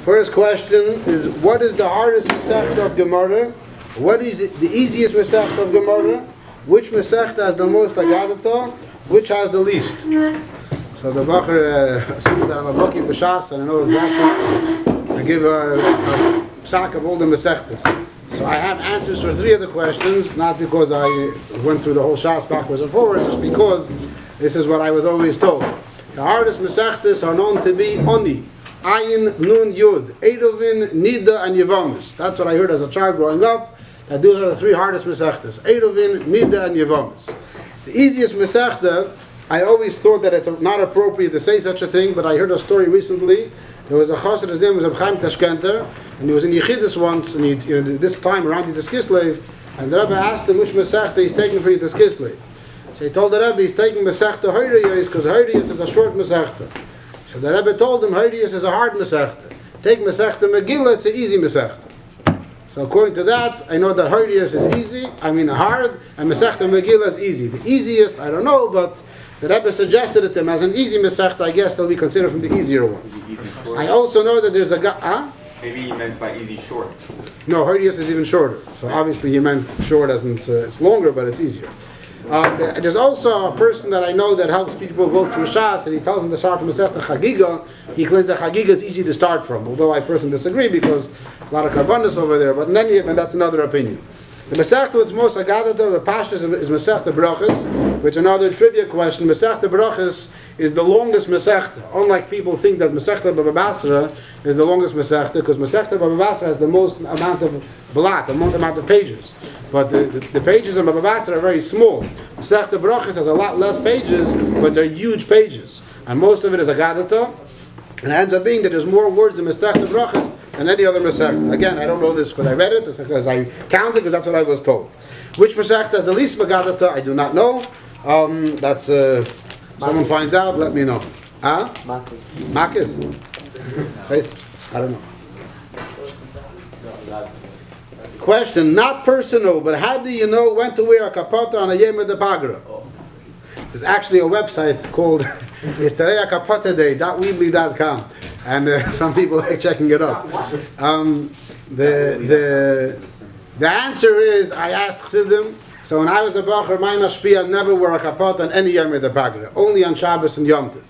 First question is, what is the hardest Masechta of Gemara? What is the easiest Masechta of Gemara? Which Masechta has the most Agadata? Which has the least? So the Bacher assumes that I'm a Baki B'Shas and I know exactly. I give a sack of all the Masechtas. So I have answers for 3 of the questions, not because I went through the whole Shas backwards and forwards, just because this is what I was always told. The hardest Masechtas are known to be Oni, Ayin, Nun, Yud, Eidovin, Nida, and Yevamis. That's what I heard as a child growing up, that those are the 3 hardest Masechtas. Eidovin, Nida, and Yevamis. The easiest Masechta, I always thought that it's not appropriate to say such a thing, but I heard a story recently. There was a chassid, his name was Reb Chaim Tashkenter, and he was in Yechidus once, and this time around Yitas Kislev, and the Rebbe asked him which Masechta he's taking for Yitas Kislev. So he told the Rebbe he's taking Masechta Hoyriyos, because Hoyriyos is a short Masechta. So the Rebbe told him Hoyriyos is a hard Masechta. Take Masechta Megillah, it's an easy Masechta. So according to that, I know that Hoyriyos is easy, hard, and Masechta Megillah is easy. The easiest, I don't know, but the Rebbe suggested it to him as an easy Masechta. I guess that will be considered from the easier ones. I also know that there's a Maybe he meant by easy short. No, Hoyriyos is even shorter. So obviously he meant short as in it's longer, but it's easier. There's also a person that I know that helps people go through Shas, and he tells them to start from Masechta Chagiga. He claims that Chagiga is easy to start from, although I personally disagree because there's a lot of karbanos over there. But in any event, that's another opinion. The Masechta with most Agadata, the Pashtus, is Masechta Brachas, which another trivia question. Masechta Brachas is the longest Masechta. Unlike people think that Masechta Baba Basra is the longest Masechta, because Masechta Baba Basra has the most amount of blat, the most amount of pages. But the pages of Baba Basra are very small. Masechta Brachas has a lot less pages, but they're huge pages. And most of it is Agadata. And it ends up being that there's more words in Masechta Brachas than any other Masechta. Again, I don't know this because I read it, because I counted, because that's what I was told. Which Masechta has the least Magadata, I do not know. That's someone finds out, let me know. Makis? I don't know. Question, not personal, but how do you know when to wear a kapata on a Yom de Pagra? There's actually a website called historyakapataday.weebly.com, and some people like checking it up. The answer is, I asked Chassidim, so when I was a Bacher, my mashpia never wore a kapata on any Yom de Pagra, only on Shabbos and Yom Tov.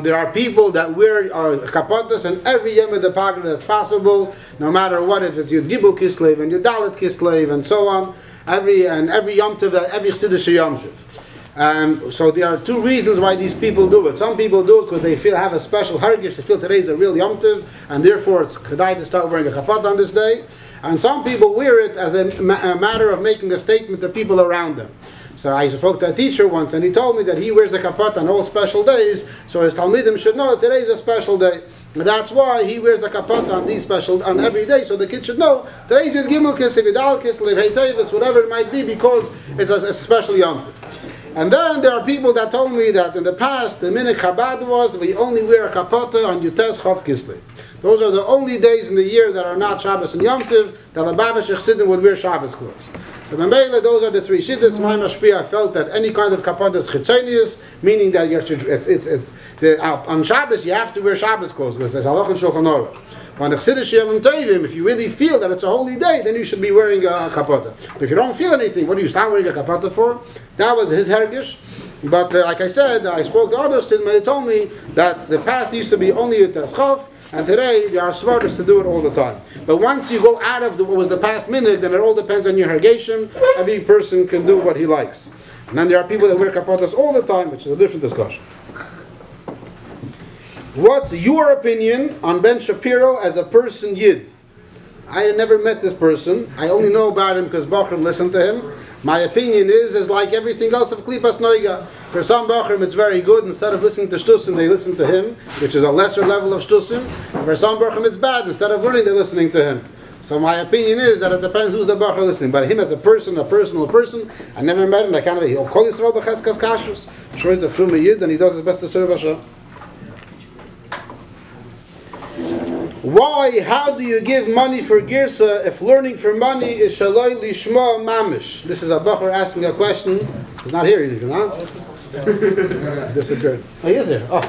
There are people that wear kapatas on every Yom de Pagra that's possible, no matter what, if it's Yud Gibel Kislev and Yud Dalet Kislev and so on, every Yom Tov, every Chiddush Yom Tov. So there are 2 reasons why these people do it. Some people do it because they have a special hargish, they feel today is a real Yom Tov, and therefore it's kedai to start wearing a kapata on this day. And some people wear it as a matter of making a statement to people around them. So I spoke to a teacher once, and he told me that he wears a kapata on all special days, so his talmidim should know that today is a special day. And that's why he wears a kapata on every day, so the kids should know today's Yud Gimel Kislev, Yud Kislev, Hey Tevis, whatever it might be, because it's a special Yom Tov. And then there are people that told me that in the past, the minhag Chabad was that we only wear a kapata on Yutes Chav Kislev. Those are the only days in the year that are not Shabbos and Yom Tov that the Lubavitcher Chassidim would wear Shabbos clothes. So Mamela, those are the 3 shidduchs. My mashpia felt that any kind of kapata is chitzonius, meaning that on Shabbos you have to wear Shabbos clothes because there's halach and shulchan aruch. On the Chiddush Yom Tovim, if you really feel that it's a holy day, then you should be wearing a kapata. But if you don't feel anything, what do you start wearing a kapata for? That was his hergish. But like I said, I spoke to other Chassidim and they told me that the past used to be only Yutes Chav, and today there are svardas to do it all the time. But once you go out of what was the past minhag, then it all depends on your hergation. Every person can do what he likes. And then there are people that wear kapatas all the time, which is a different discussion. What's your opinion on Ben Shapiro as a person Yid? I never met this person. I only know about him because Bachrim listened to him. My opinion is like everything else of Klipas Noiga. For some Bachrim it's very good. Instead of listening to Shtusim, they listen to him, which is a lesser level of Shtusim. And for some Bachrim it's bad. Instead of learning, they're listening to him. So my opinion is that it depends who's the Bachar listening. But him as a person, a personal person, I never met him. I can't he'll call Yisrael b'cheskas kashrus. Sure, he's a frum Yid and he does his best to serve Hashem. Why? How do you give money for girsa if learning for money is shaloi lishma mamish? This is a Bachar asking a question. He's not here, huh? Disappeared. Oh, he is here. Oh.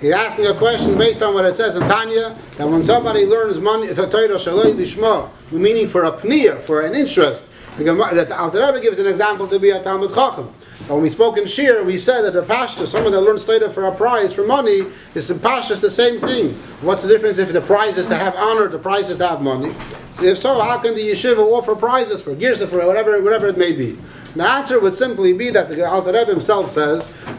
He's asking a question based on what it says in Tanya, that when somebody learns money, meaning for a pniya, for an interest, that the Alter Rebbe gives an example to be a Talmud Chacham. When we spoke in Shir, we said that the Pashtus, someone that learns Torah for a prize, for money, is in Pashtus the same thing. What's the difference if the prize is to have honor, the prize is to have money? So if so, how can the yeshiva offer prizes for girsa, for whatever it may be? The answer would simply be that the Alter Rebbe himself says, that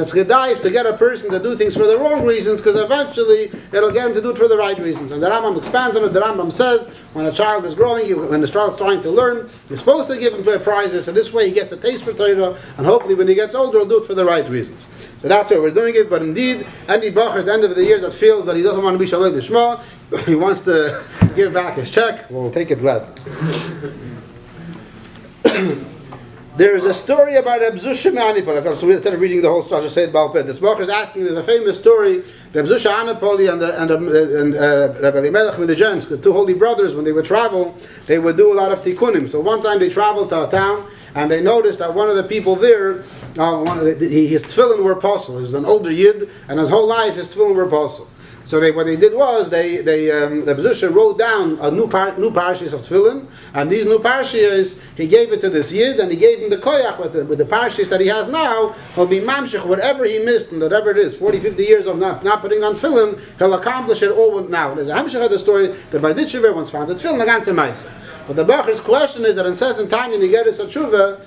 it's gedaiv to get a person to do things for the wrong reasons, because eventually it'll get him to do it for the right reasons. And the Rambam expands on it. The Rambam says, when a child is growing, when the child is trying to learn, you're supposed to give him prizes, so this way he gets a taste for Torah, and hopefully when he gets older, he'll do it for the right reasons. So that's why we're doing it. But indeed, any bacher at the end of the year that feels that he doesn't want to be shalei lishma, he wants to give back his check, we'll take it gladly. There is a story about Reb Zusha Anipoli. So instead of reading the whole story, I'll just say it Balpeh. This bacher is asking, there's a famous story, Reb Zusha Anipoli and Reb Elimelech Midijans, the two holy brothers, when they would travel, they would do a lot of tikkunim. So one time they traveled to a town, and they noticed that one of the people there, his tefillin were apostle. He was an older yid, and his whole life his tefillin were apostle. So what they did was, Reb Zusha wrote down a new parashas of tefillin, and these new parashas, he gave it to this yid, and he gave him the koyach with the parashas that he has now. He'll be mamshech, whatever he missed, and whatever it is, 40, 50 years of not putting on tefillin, he'll accomplish it all now. There's a hamshech of the story, the Barditchever once found the tefillin, the ganze meise. But the Bacher's question is that it says in Tanya Nigeris Tshuva,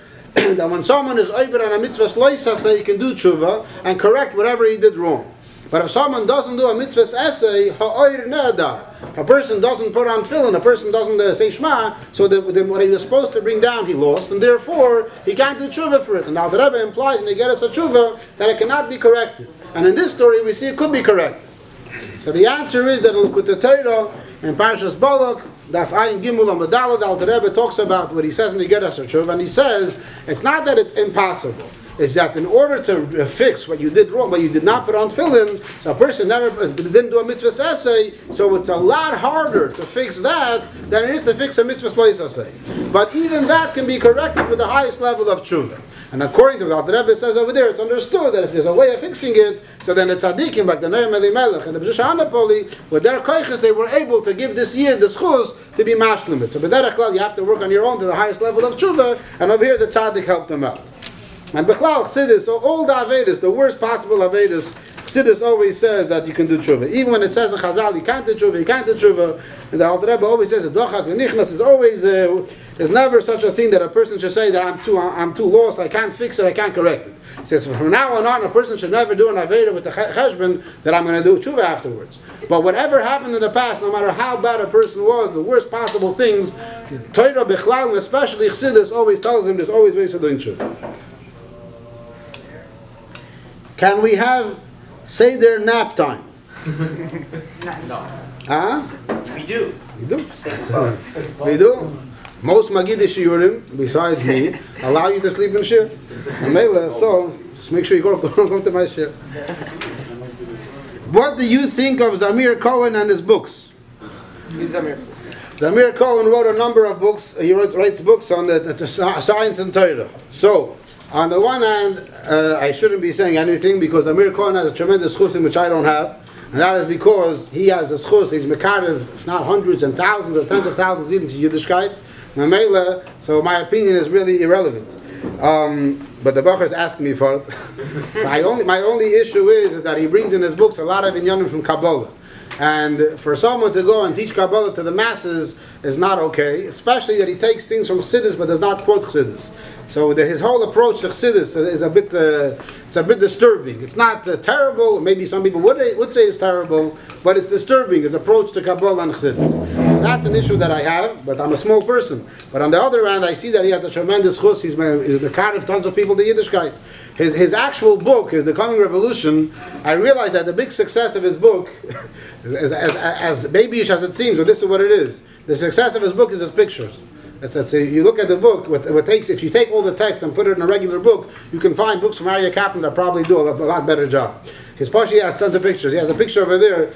that when someone is over on a mitzvah loisasa, he can do tshuva and correct whatever he did wrong. But if someone doesn't do a mitzvah essay, ha'oir ne'adar. If a person doesn't put on tefillin, a person doesn't say shema, so what he was supposed to bring down, he lost, and therefore he can't do tshuva for it. And Alter Rebbe implies in Nigeris Tshuva that it cannot be corrected. And in this story, we see it could be corrected. So the answer is that L'Kutei Torah in Parshas Balak, Daf Ayin Gimel Amadalad, Alter Rebbe talks about what he says in Nigeris Tshuva, and he says it's not that it's impossible. Is that in order to fix what you did wrong, what you did not put on tefillin, so a person didn't do a mitzvah essay, so it's a lot harder to fix that than it is to fix a mitzvah lois essay. But even that can be corrected with the highest level of tshuva. And according to what the Rebbe says over there, it's understood that if there's a way of fixing it, so then the tzaddikim like the Noam Elimelech and the B'Zusha Anipoli, with their koiches, they were able to give this year the schus to be mashlim it. So b'derech klal, you have to work on your own to the highest level of tshuva, and over here the tzaddik helped them out. And Bechlal, Chassidus, so all the Avedis, the worst possible Avedis, Chassidus always says that you can do tshuva. Even when it says in Chazal, you can't do tshuva, and the Alter Rebbe always says, Dochak v'nichnas is always, there's never such a thing that a person should say that I'm too lost, I can't fix it, I can't correct it. He says, from now on, a person should never do an Aveda with the cheshbon that I'm going to do tshuva afterwards. But whatever happened in the past, no matter how bad a person was, the worst possible things, Torah Bechlal, and especially Chassidus, always tells him there's always ways of doing tshuva. Can we have Seder nap time? No. Huh? We do. We do. We do. Most Magidei Shiurim, besides me, allow you to sleep in shir. So just make sure you go to my shir. What do you think of Zamir Cohen and his books? Who's Zamir? Zamir Cohen wrote a number of books. He writes books on the science and Torah. So, on the one hand, I shouldn't be saying anything because Amir Cohen has a tremendous chus in which I don't have, and that is because he has a chus. He's mekarev, if not hundreds and thousands or tens of thousands into Yiddishkeit. So my opinion is really irrelevant. But the Bacher is asking me for it. So my only issue is that he brings in his books a lot of inyanim from Kabbalah. And for someone to go and teach Kabbalah to the masses is not okay, especially that he takes things from Chassidus but does not quote Chassidus. So his whole approach to Chassidus is a bit disturbing. It's not terrible. Maybe some people would say it's terrible, but it's disturbing, his approach to Kabbalah and Chassidus. So that's an issue that I have, but I'm a small person. But on the other hand, I see that he has a tremendous chus. He's the kind of tons of people to Yiddishkeit. His actual book, The Coming Revolution, I realized that the big success of his book, as babyish as it seems, but this is what it is. The success of his book is his pictures. You look at the book. If you take all the text and put it in a regular book, you can find books from Aryeh Kaplan that probably do a lot better job. His Pashi has tons of pictures. He has a picture over there.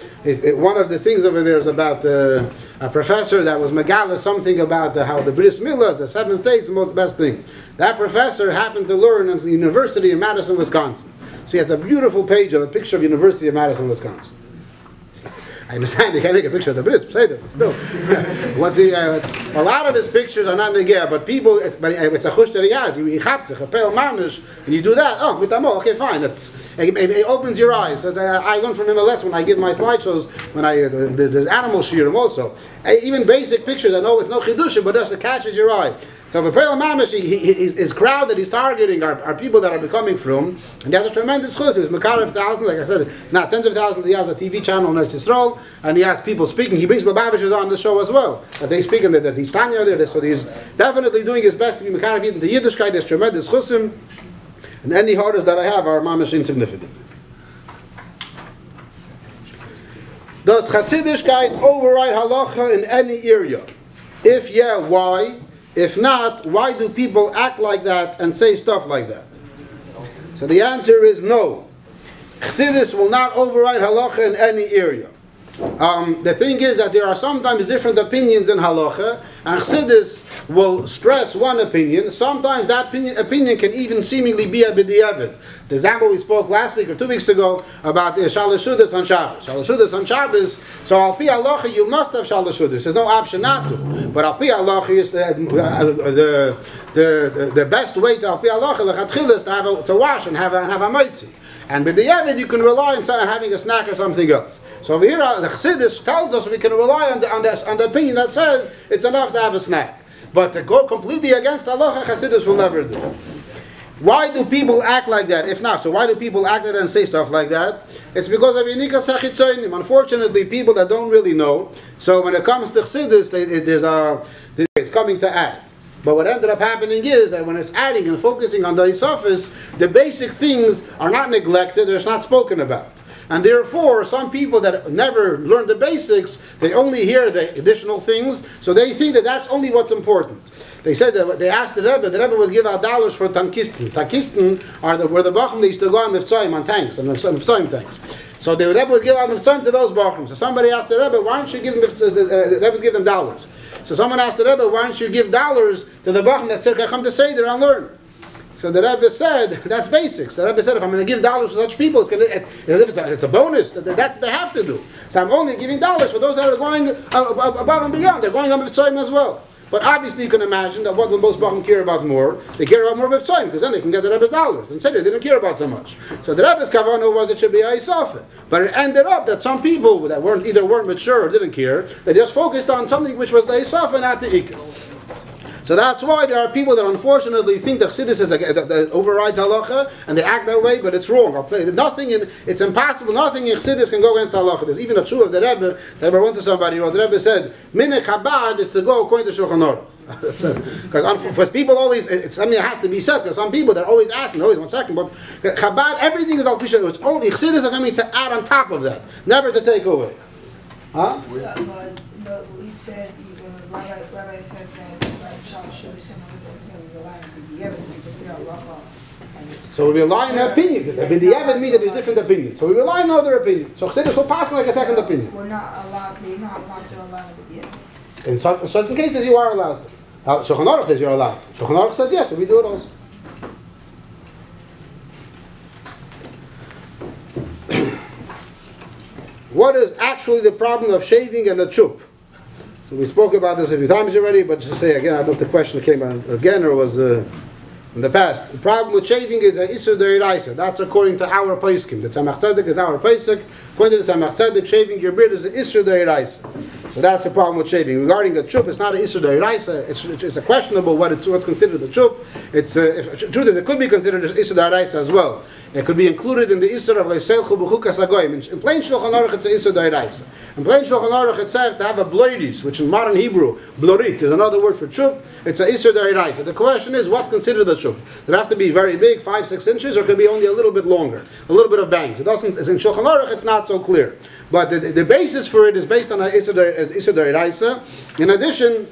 One of the things over there is about a professor that was Megala, something about how the Bris Milah is the seventh day is the most best thing. That professor happened to learn at the University in Madison, Wisconsin. So he has a beautiful page of a picture of University of Madison, Wisconsin. I understand you can't take a picture of the Bris, say that, but still. A lot of his pictures are not negeh, but people, it's a chush that he has. He chaptzich, a pale mamish, and you do that. Oh, mitamo, okay, fine. It opens your eyes. I learned from him a lesson when I give my slideshows. When there's animal shiurim also. Even basic pictures, I know it's no chidushim, but just it catches your eye. So B'Peil Mamish, his crowd that he's targeting are people that are becoming from, and he has a tremendous chus. He was Makar of thousands, like I said, not tens of thousands. He has a TV channel in Eretz Yisrael, and he has people speaking. He brings Lubavitchers on the show as well. That they speak and they teach Tanya there. So he's definitely doing his best to be Makar of into Yiddishkeit. There's tremendous chusim, and any hardest that I have are Mamish insignificant. Does Chassidischkeit override halacha in any area? If yeah, why? If not, why do people act like that and say stuff like that? So the answer is no. Chassidus will not override halacha in any area. The thing is that there are sometimes different opinions in halacha, and Chassidus will stress one opinion. Sometimes that opinion can even seemingly be a b'diavad. The example we spoke last week or 2 weeks ago about shalashudas on Shabbos. Shalashudas on Shabbos, so al pi halacha you must have shalashudas. There's no option not to. But al pi halacha is the best way to al pi halacha lechatchila is to wash and have a mitzi. And with the Yevid, you can rely on having a snack or something else. So over here, the Chassidus tells us we can rely on the opinion that says it's enough to have a snack. But to go completely against halacha, Chassidus will never do. Why do people act like that? If not, so why do people act like that and say stuff like that? It's because of Yinika Sachitzoinim. Unfortunately, people that don't really know. So when it comes to Chassidus, it's coming to add. But what ended up happening is that when it's adding and focusing on the Isofis, the basic things are not neglected, they're not spoken about. And therefore, some people that never learn the basics, they only hear the additional things, so they think that that's only what's important. They said that they asked the Rebbe would give out dollars for tankisten. Tankisten are where the Bachim they used to go on Mivtzoyim on tanks, and Mivtzoyim tanks. So the Rebbe would give out Mivtzoyim to those Bachim. So somebody asked the Rebbe, why don't you give the Rebbe give them dollars? So someone asked the Rebbe, why don't you give dollars to the Bachim that said, come to Seder and learn? So the Rebbe said, that's basics. The Rebbe said, if I'm going to give dollars to such people, it's a bonus. That's what they have to do. So I'm only giving dollars for those that are going above and beyond. They're going on Mivtzoyim as well. But obviously you can imagine that what will most Bachim care about more? They care about more Mivtzoyim, because then they can get the Rebbe's dollars. And Seder they didn't care about so much. So the Rebbe's kavanah was it should be a Isofah. But it ended up that some people that weren't mature or didn't care, they just focused on something which was the Isofah, not the Ikar. So that's why there are people that unfortunately think that Chassidus that overrides halacha, and they act that way, but it's wrong. It's impossible. Nothing in Chassidus can go against halacha. There's even a true of the Rebbe. The Rebbe went to somebody, the Rebbe said, Minhag Chabad is to go according to Shulchan Aruch. Because people always, it's something that has to be said, because some people they're always asking, always 1 second, but Chabad, everything is al pi shulchan. It's only Chassidus are coming to add on top of that, never to take away. Huh? But we said, Rabbi said that so we rely on opinion. The B'diavad means that there's different opinions. So we rely on other opinions. So Chassidus will pass like a second opinion. We're not allowed to allow B'diavad. In certain cases you are allowed. Shulchan Aruch says you're allowed. Shulchan Aruch says yes, so we do it also. What is actually the problem of shaving and a chup? So we spoke about this a few times already, but just to say again, I don't know if the question came out again or was in the past. The problem with shaving is a Isur Deiraisa. That's according to our Paiskim. The Tzemach Tzedek is our Paisik. According to the Tzemach Tzedek, shaving your beard is an Isur Deiraisa. So that's the problem with shaving. Regarding a chup, it's not an Isur Deiraisa. It's a questionable what's considered a chup. Truth is, it could be considered an Isur Deiraisa as well. It could be included in the Isur of Leiselchu B'chukas HaGoyim. In plain Shulchan Aruch, it's an Isur Deiraisa. In plain Shulchan Aruch, it says to have a bloidis, which in modern Hebrew, blorit, is another word for chup. It's an Isur Deiraisa. The question is, what's considered a chup? Does it have to be very big, 5-6 inches, or could it be only a little bit longer, a little bit of bangs? It doesn't. As in Shulchan Aruch, it's not so clear. But the basis for it is based on Isur Deiraisa. In addition,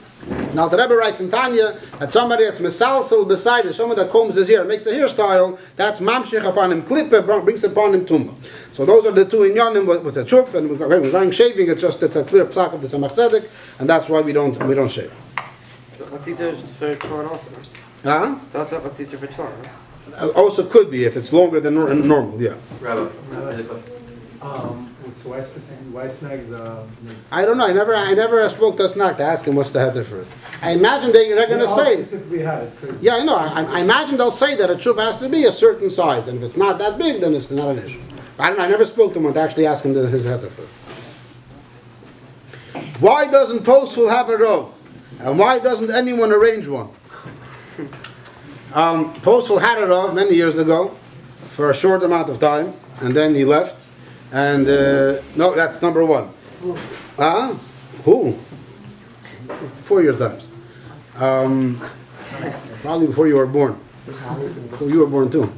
Now the Rebbe writes in Tanya that somebody that's misalsel beside it, someone that combs his hair, makes a hairstyle, that's mamshich upon him klippe, brings upon him tumah. So those are the two inyanim with the chup, and regarding shaving, it's a clear psak of the Samach Tzedek, and that's why we don't shave. So chatzitza is for Torah also. Huh? It's also chatzitza for Torah. Also could be if it's longer than normal. Yeah. Rabbi. So why snags? I don't know. I never spoke to a snack to ask him what's the heter for it. I imagine they're going to say. Yeah, I know. I imagine they'll say that a chup has to be a certain size, and if it's not that big, then it's not an issue. I don't know. I never spoke to him to actually ask him his heter for it. Why doesn't Postal have a rov, and why doesn't anyone arrange one? Postal had a rov many years ago for a short amount of time, and then he left. And no, that's number one. Who? Before your times. Probably before you were born. Before you were born too.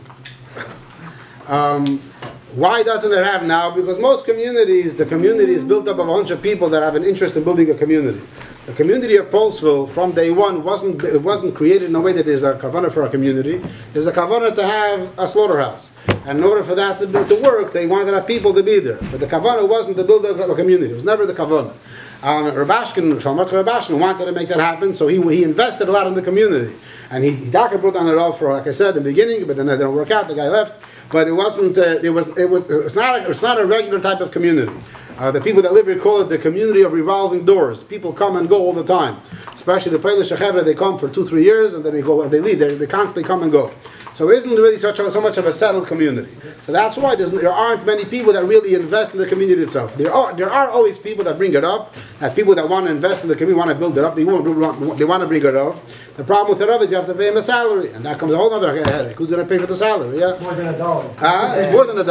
Why doesn't it have now? Because most communities, the community is built up of a bunch of people that have an interest in building a community. The community of Polesville from day one wasn't created in a way that there's a kavanah for a community. There's a kavanah to have a slaughterhouse. And in order for that to work, they wanted our people to be there. But the kavanah wasn't to build a community. It was never the kavanah. Rabashkin wanted to make that happen, so he invested a lot in the community. And he brought on it all for, like I said, in the beginning, but then it didn't work out, the guy left. But it wasn't, it's not a regular type of community. The people that live here call it the community of revolving doors. People come and go all the time. Especially the Polish Shechevra, they come for 2-3 years and then they leave. They constantly come and go. So it isn't really so much of a settled community. So that's why there aren't many people that really invest in the community itself. There are always people that bring it up, that people that want to invest in the community, want to build it up, they want to bring it up. The problem with the Rav is you have to pay him a salary, and that comes a whole other headache. Who's going to pay for the salary? Yeah? More than $1. It's more than $1.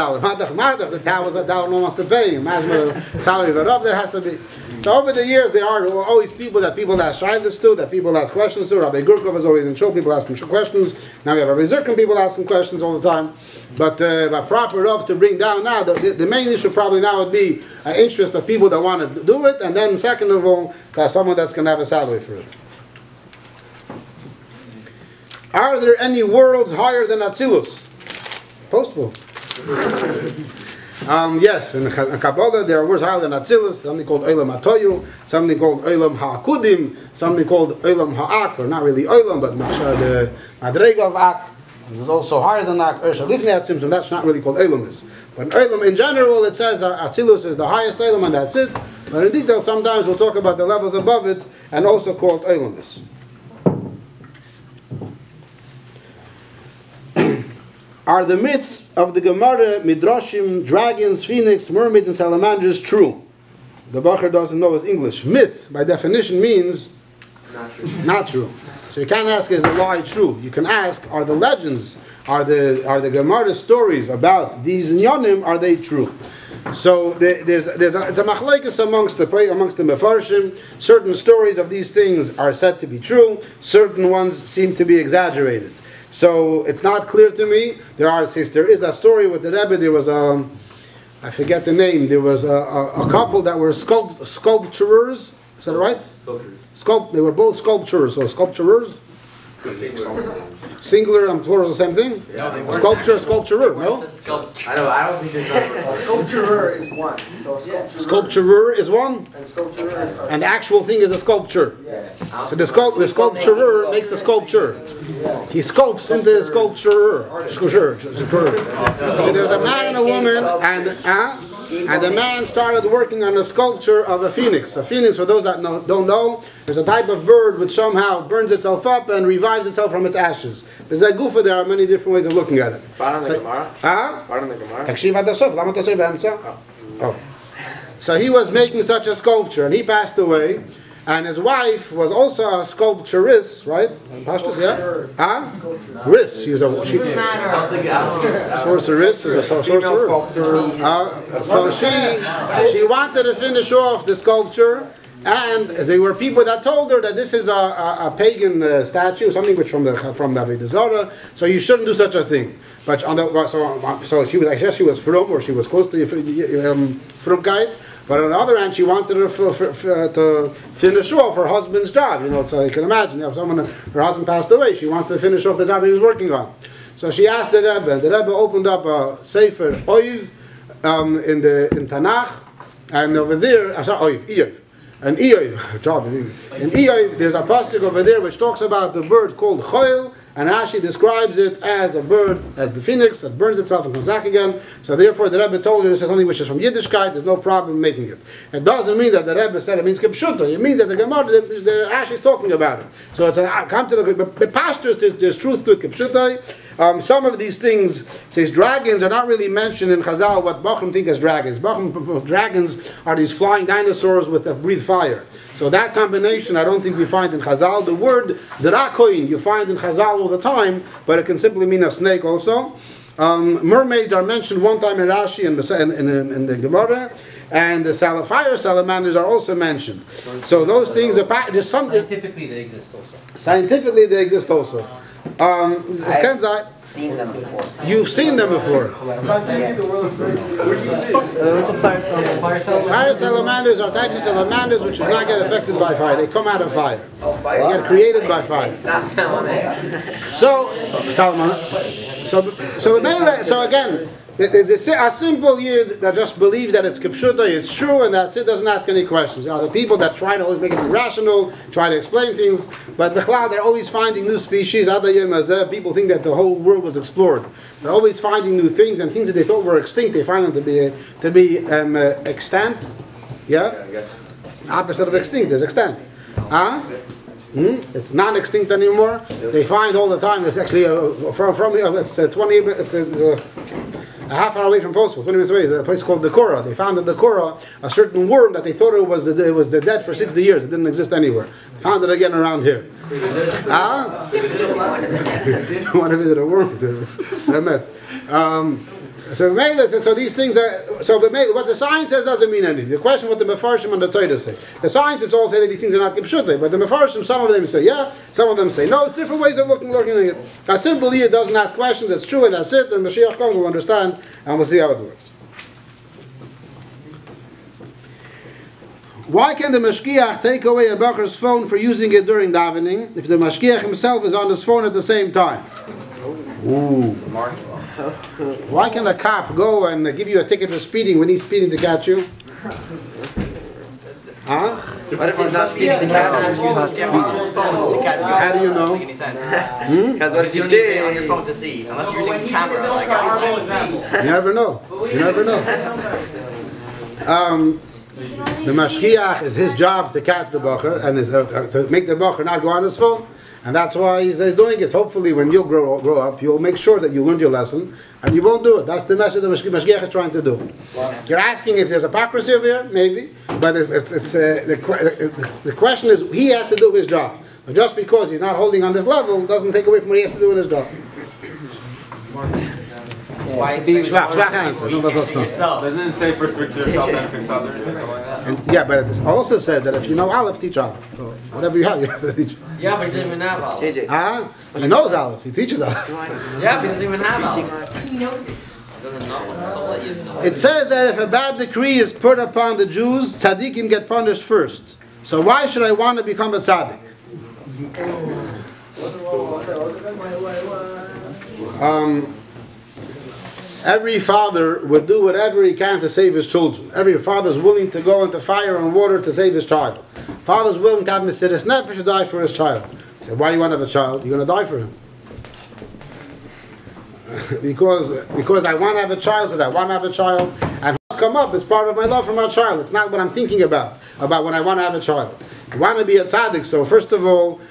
The town was $1 no one wants to pay. Imagine the salary of a Rav there has to be. So over the years there are always people that ask shaylas to, that people ask questions to. Rabbi Gurkov is always in show, people ask him questions. Now we have Rabbi Zirkin, people ask him questions all the time. But a proper Rav to bring down now, the main issue probably now would be an interest of people that want to do it, and then second of all, someone that's going to have a salary for it. Are there any worlds higher than Atzilus? Postful. Yes, in Kabbalah there are words higher than Atzilus, something called Olam HaToyu, something called Olam HaAkudim, something called Olam HaAk, or not really Olam, but the Madrega of Ak. This is also higher than Ak, so that's not really called Olamis. But Olam in general, it says that Atzilus is the highest Olam and that's it. But in detail, sometimes we'll talk about the levels above it, and also called Olamis. Are the myths of the Gemara, Midrashim, dragons, phoenix, mermaids, and salamanders true? The Bacher doesn't know his English. Myth, by definition, means not true. So you can't ask, is the lie true? You can ask, are the legends, are the Gemara stories about these inyanim, are they true? So it's a machlekes amongst the mefarshim. Certain stories of these things are said to be true. Certain ones seem to be exaggerated. So it's not clear to me. There is a story with the Rebbe. There was I forget the name. There was a couple that were sculpturers. Is that right? Sculptures. They were both sculpturers. So sculpturers. Singular and plural is the same thing? Yeah, sculpturer, no? I don't think there's a Sculpturer is one. So sculpturer is one? And sculpturer is and the actual thing is a sculpture. Yeah. So the sculpturer makes a sculpture. He sculpts into a sculpturer. So there's a man and a woman, and the man started working on a sculpture of a phoenix. A phoenix, for those that don't know, is a type of bird which somehow burns itself up and revives itself from its ashes. There's a gufa, there are many different ways of looking at it. So he was making such a sculpture, and he passed away. And his wife was also a sculpturess, right? Pashtus, yeah? Gris. She's a sorceress. She's a sorcerer. So she wanted to finish off the sculpture, And there were people that told her that this is a pagan statue, something which from the Avodah Zarah, so you shouldn't do such a thing. But so she was, I guess she was from, or she was close to Frumkeit. But on the other hand, she wanted to finish off her husband's job. So you can imagine, her husband passed away. She wants to finish off the job he was working on. So she asked the Rebbe. The Rebbe opened up a Sefer Oiv in Tanakh, and over there, Oiv. And Eoiv, there's a pasuk over there which talks about the bird called Choil, and Rashi describes it as a bird, as the phoenix that burns itself and comes back again. So therefore the Rebbe told her this is something which is from Yiddishkeit, there's no problem making it. It doesn't mean that the Rebbe said it means Kipshuta, it means that the Gemara, the Rashi is talking about it. So it's come to the pastures, there's truth to it, Kipshuta. Some of these things, says dragons are not really mentioned in Chazal, what Bachram think as dragons. Dragons are these flying dinosaurs with a breathe fire. So that combination I don't think we find in Chazal. The word drakoin you find in Chazal all the time, but it can simply mean a snake also. Mermaids are mentioned one time in Rashi in the Gemara, and the fire salamanders are also mentioned. So those things are Scientifically they exist also. Scientifically they exist also. Seen them before. You've seen them before. Fire salamanders are types of salamanders which do not get affected by fire. They come out of fire. They get created by fire. So again, there's a simple yid that just believes that it's kipshuta, it's true, and that's it, doesn't ask any questions. The people that try to always make it irrational, try to explain things, but bichlal, they're always finding new species. People think that the whole world was explored. They're always finding new things, and things that they thought were extinct, they find them to be extant. Yeah? It's the opposite of extinct, there's extant. It's not extinct anymore. They find all the time. It's actually it's a half hour away from Postville, 20 minutes away. There's a place called Decorah. They found in Decorah a certain worm that they thought it was dead for 60 years. It didn't exist anywhere. They found it again around here. You want to visit a worm? So these things are. But what the science says doesn't mean anything. The question what the Mefarshim and the Torah say. The scientists all say that these things are not kipshutei, but the Mefarshim, some of them say yeah, some of them say no. It's different ways of looking at it. A simple yid doesn't ask questions. It's true, and that's it. And Mashiach comes, we'll understand, and we'll see how it works. Why can the mashgiach take away a bacher's phone for using it during davening if the mashgiach himself is on his phone at the same time? Ooh. Why can a cop go and give you a ticket for speeding when he's speeding to catch you? Huh? What if he's not speeding to catch you? How do you know? Because what if You you don't need see to be on your phone to see, unless you're using a camera. Like You never know. You never know. The mashgiach is his job to catch the bacher and to make the bacher not go on his phone. And that's why he's doing it. Hopefully, when you'll grow up, you'll make sure that you learned your lesson, and you won't do it. That's the message the Mashgiach is trying to do. Wow. You're asking if there's hypocrisy over here, maybe, but the question is, he has to do his job. But just because he's not holding on this level doesn't take away from what he has to do in his job. Why Schwach answer. Doesn't it say first fix yourself and fix others? Yeah, but it also says that if you know Aleph, teach Aleph. So whatever you have to teach. Yeah, but he doesn't even have Aleph. He knows Aleph. He teaches Aleph. Yeah, but he doesn't even have Aleph. He knows it. It says that if a bad decree is put upon the Jews, tzaddikim get punished first. So why should I want to become a tzaddik? Every father would do whatever he can to save his children. Every father is willing to go into fire and water to save his child. Father's willing to have Mesiras Nefesh to die for his child. So why do you want to have a child? You're going to die for him. because I want to have a child, and what's come up is part of my love for my child. It's not what I'm thinking about when I want to have a child. I want to be a tzaddik, so first of all,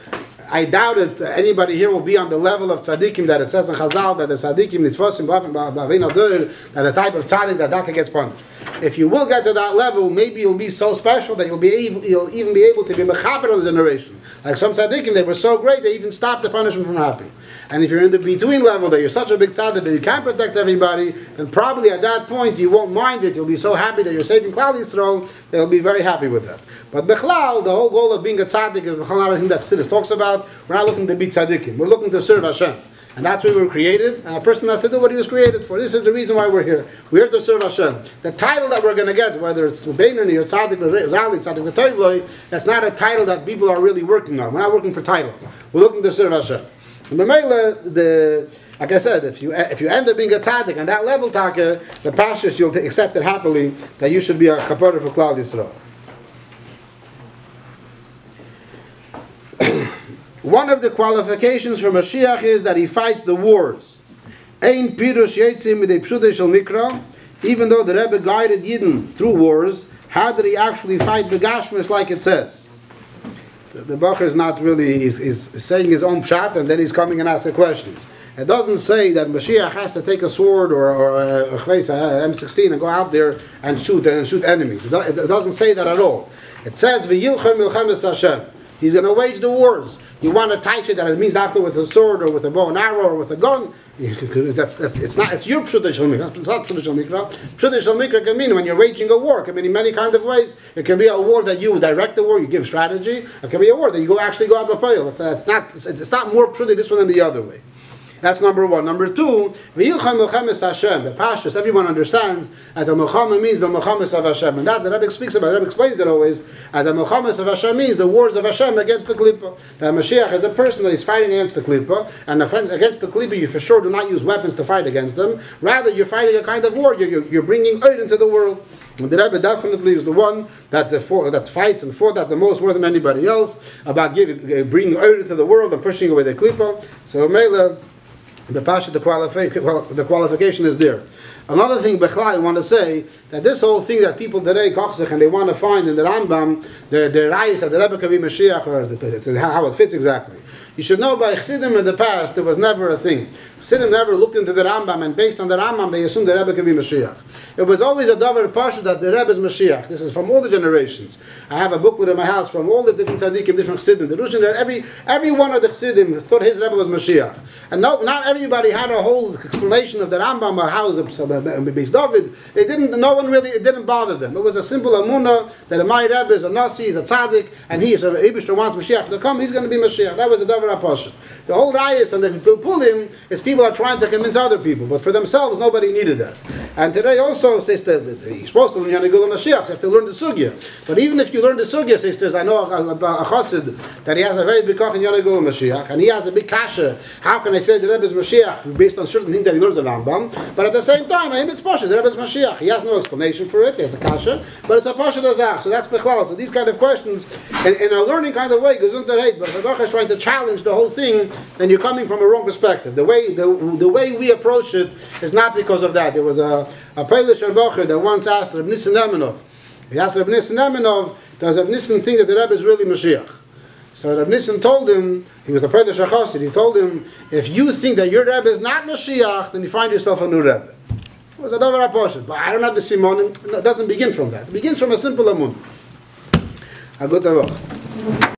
I doubt it. Anybody here will be on the level of tzaddikim that it says in Chazal that the tzaddikim nitfosim b'avin adur, that the type of tzaddik that Daka gets punished. If you will get to that level, maybe you'll be so special that you'll even be able to be mechaber of the generation. Like some tzaddikim, they were so great they even stopped the punishment from happening. And if you're in the between level, that you're such a big tzaddik that you can't protect everybody, then probably at that point you won't mind it. You'll be so happy that you're saving Klal Yisrael, they'll be very happy with that. But Bechlal, the whole goal of being a tzaddik is not a thing that Chassidus talks about. We're not looking to be tzaddikim. We're looking to serve Hashem. And that's why we were created. And a person has to do what he was created for. This is the reason why we're here. We're here to serve Hashem. The title that we're going to get, whether it's Beinoni or tzaddik or Rali, tzaddik or Toivloi, that's not a title that people are really working on. We're not working for titles. We're looking to serve Hashem. And like I said, if you end up being a tzaddik on that level, Taka, the pashas, you'll accept it happily that you should be a kaparah for Klal Yisrael. One of the qualifications for Mashiach is that he fights the wars. Ein pirush yetzim midei pshutei shel mikra. Even though the Rebbe guided Yidden through wars, how did he actually fight begashmis like it says? The Bacher is not really, is saying his own pshat and then he's coming and asking a question. It doesn't say that Mashiach has to take a sword or a M16 and go out there and shoot enemies. It doesn't say that at all. It says v'yilchem milchemes Hashem. He's going to wage the wars. You want to touch it, that it means after with a sword or with a bow and arrow or with a gun. It's your pshutei shel mikra. It's not pshutei shel mikra. Pshutei shel mikra can mean when you're waging a war. It can mean in many kind of ways. It can be a war that you direct the war, you give strategy. It can be a war that you actually go out l'payil. It's not more pshutei this one than the other way. That's number one. Number two, v'yilchem milchemes Hashem. The pashtus, everyone understands that the milchama means the milchemes of Hashem, and that the Rebbe speaks about. The Rebbe explains it always. And the milchemes of Hashem means the wars of Hashem against the klippa. That Mashiach is a person that is fighting against the klippa, and against the klippa, you for sure do not use weapons to fight against them. Rather, you're fighting a kind of war. You're bringing oid into the world. And the Rebbe definitely is the one that fights and fought that the most, more than anybody else, about bringing oid into the world and pushing away the klippa. So Mela, the pasha, the qualification is there. Another thing, Bechlai, I want to say that this whole thing that people today kochzich and they want to find in the Rambam, the rayis that the Rebbe could be Mashiach, or how it fits exactly. You should know by Chassidim in the past, there was never a thing. Chassidim never looked into the Rambam, and based on the Rambam, they assumed the Rebbe could be Mashiach. It was always a davar pasha that the Rebbe is Mashiach. This is from all the generations. I have a booklet in my house from all the different tzaddikim, different chassidim. The Rushin, every one of the chassidim thought his Rebbe was Mashiach. And not everybody had a whole explanation of the Rambam or how it's based David. It didn't bother them. It was a simple amunah that my Rebbe is a nasi, he's a tzaddik, and he is a Eibishter wants Mashiach to come, he's going to be Mashiach. That was a davar pasha. The whole rayis and the pilpulim is people are trying to convince other people, but for themselves nobody needed that. And today also says that you're supposed to learn Yanegul Mashiach, so you have to learn the sugya. But even if you learn the sugya, sisters, I know a chassid that he has a very big koch in Yanegul Mashiach, and he has a big kasha. How can I say the Rebbe is Mashiach based on certain things that he learns in Rambam? But at the same time, it's pasha. The Rebbe is Mashiach. He has no explanation for it. He has a kasha, but it's a pasha dazach. So that's bechlal. So these kind of questions, in a learning kind of way, gesundheit. But if the Baruch is trying to challenge the whole thing, then you're coming from a wrong perspective. The way we approach it is not because of that. There was a Polish Rebbe that once asked Reb Nissen Nemenov. He asked Reb Nissen Nemenov, does Reb Nissen think that the Rebbe is really Mashiach? So Reb Nissen told him, he was a Polish Chassid, he told him, if you think that your Rebbe is not Mashiach, then you find yourself a new Rebbe. It was a davar aposhet, but I don't have the simonim. It doesn't begin from that. It begins from a simple amun. A good davach.